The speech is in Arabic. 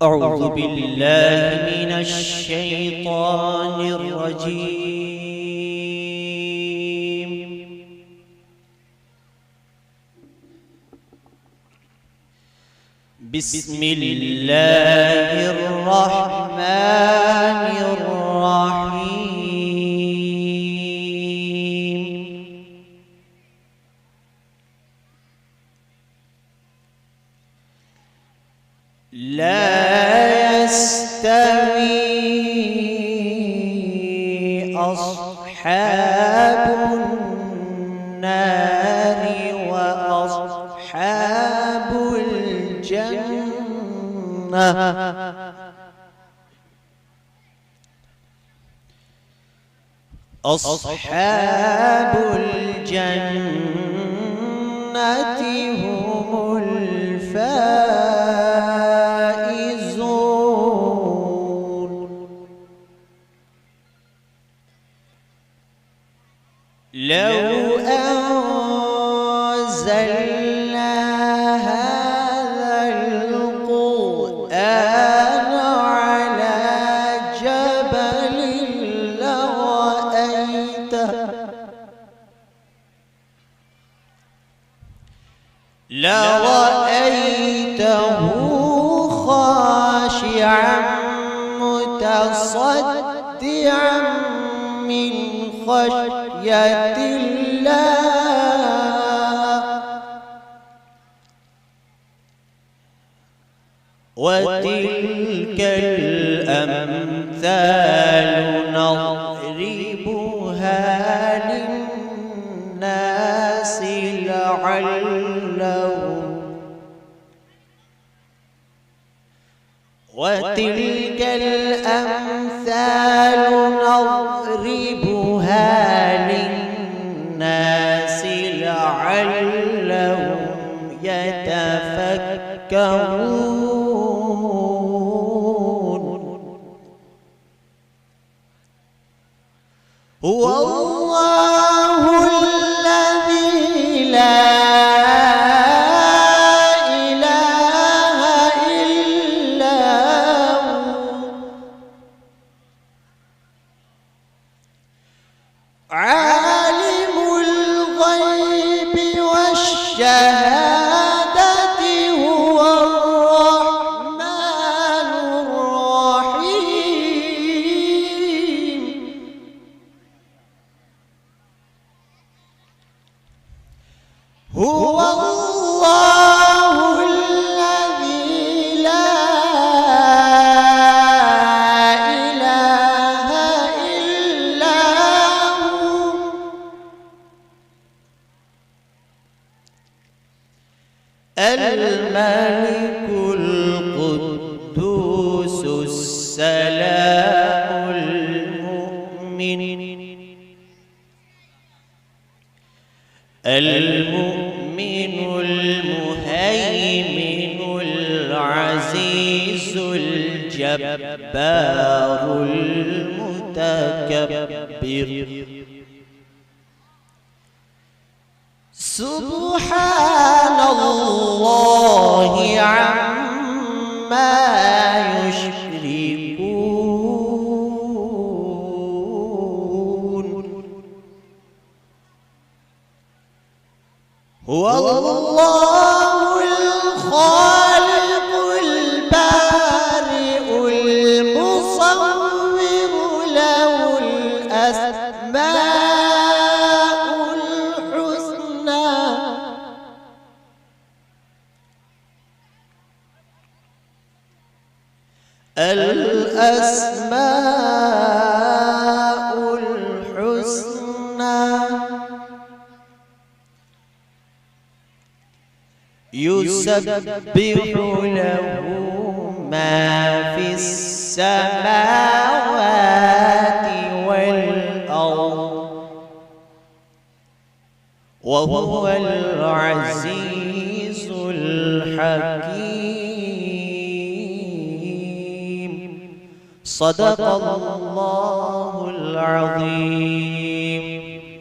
أعوذ بالله من الشيطان الرجيم. بسم الله الرحمن الرحيم. لا يستوي أصحاب النار وأصحاب الجنة. أصحاب الجنة هم الفائزون. لو أنزلنا هذا القرآن على جبل لرأيته خاشعا متصدعا من خشية الله. وتلك الأمثال نضربها للناس وتلك الأمثال نضربها للناس لعلهم يتفكرون. هو الله الذي لا عالم الغيب والشهادة هو الرحمن الرحيم. هو الله الذي لا إله إلا هو الملك القدوس السلام المؤمن المهيمن العزيز الجبار المتكبر. سبحان الله عما يشركون. هو الله الخالق البارئ المصور له الأسماء الحسنى. يسبح له ما في السماوات والأرض وهو العزيز الحكيم. صدق الله العظيم.